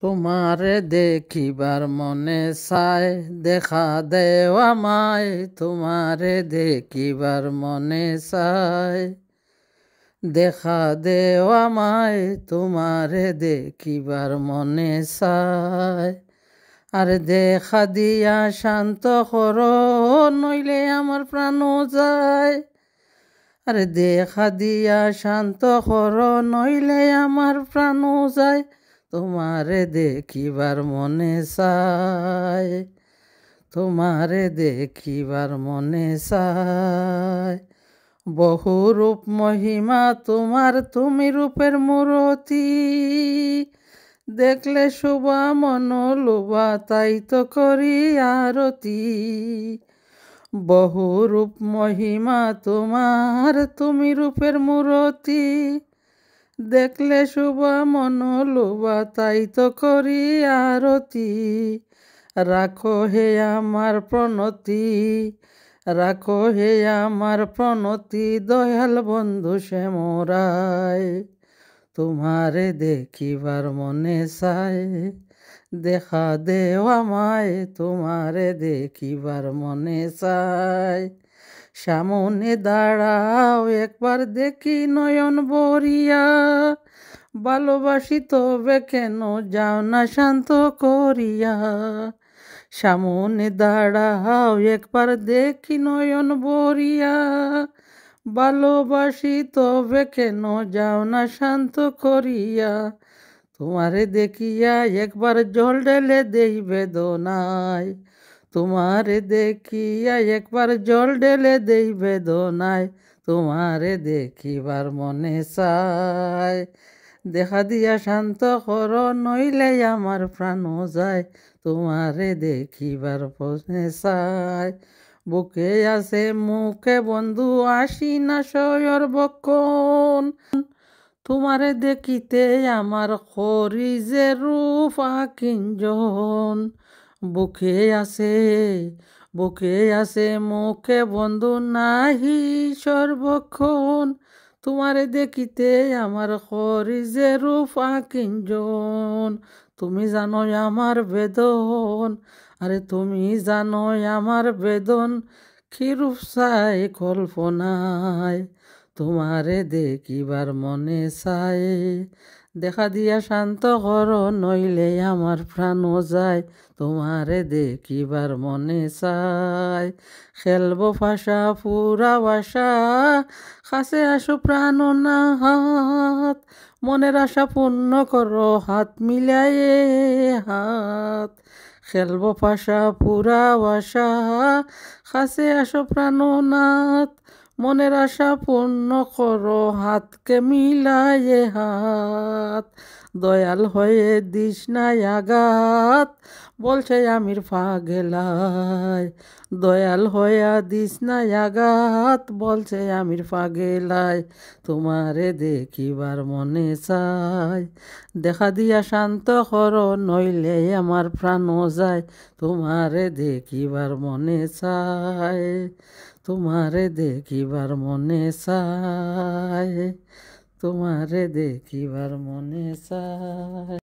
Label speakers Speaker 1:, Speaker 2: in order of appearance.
Speaker 1: তোমারে দেখিবার মনে চায়, দেখা দেও আমায়। তোমারে দেখিবার মনে চায়, দেখা দেও আমায়। তোমারে দেখিবার মনে চায়। আরে দেখা দিয়া শান্ত কর, নইলে আমার প্রাণ যায়। আরে দেখা দিয়া শান্ত কর, নইলে আমার প্রাণ যায়। তোমারে দেখিবার মনে চায়, তোমারে দেখিবার মনে চায়। বহু রূপ মহিমা তোমার, তুমি রূপের মূরতি। দেখলে শোভা মন লোভা, তাই তো করি আরতি। বহু রূপ মহিমা তোমার, তুমি রূপের মূরতি। দেখলে শোভা মন লোভা, তাই তো করি আরতি। রাখো হে আমার প্রণতি, রাখো হে আমার প্রণতি, দয়াল বন্ধু শ্যামরায়। তোমারে দেখিবার মনে চায়, দেখা দেও আমায়। তোমারে দেখিবার মনে চায়। সামনে দাঁড়াও একবার দেখি নয়ন ভরিয়া, ভালোবাসি তবে কেন যাও না শান্ত করিয়া। সামনে দাঁড়াও একবার দেখি নয়ন ভরিয়া, ভালোবাসি তবে কেন যাও না শান্ত করিয়া। তোমারে দেখিয়া একবার জল ঢেলে দেই বেদনায়, তোমারে দেখিয়া একবার জল ঢেলে দেই বেদনায়। তোমারে দেখিবার মনে চায়, দেখা দিয়া শান্ত কর, নইলে আমার প্রাণ যায়। তোমারে দেখিবার মনে চায়। বুকে আছে মুখে বন্ধু, আসি না সয়র বক্ষণ। তোমারে দেখিতে আমার খরি যে রূপ আকিঞ্জন। বুকে আছে, বুকে আছে মুখে বন্ধু, নাহি সর্বক্ষণ। তোমারে দেখিতে আমার খরি যে রূপ আকিঞ্জন। তুমি জানো আমার বেদন, আরে তুমি জানো আমার বেদন। কি রূপ চাই কল্পনায়, তোমারে দেখিবার মনে চায়। দেখা দিয়া শান্ত কর, নইলে আমার প্রাণ যায়। তোমারে দেখিবার মনে চায়। খেলব ফাঁসা পুরা বাসা, কাছে আসো প্রাণ না হাত। মনের আশা পূর্ণ করো, হাত মিলাই হাত। খেলব ফাঁসা পুরা বাসা, কাছে আসো প্রাণনাথ। মনের আশা পূর্ণ করো, হাতকে মিলায়ে হাত। দয়াল হয়ে দিস নাই আঘাত, বলছে আমির পাগেলায়। দয়াল হইয়া দিস নাই আঘাত, বলছে আমির পাগেলায়। তোমারে দেখিবার মনে চায়, দেখা দিয়া শান্ত করো, নইলে আমার প্রাণ যায়। তোমারে দেখিবার মনে চায়, তোমারে দেখিবার মনে চায়, তোমারে দেখিবার মনে চায়।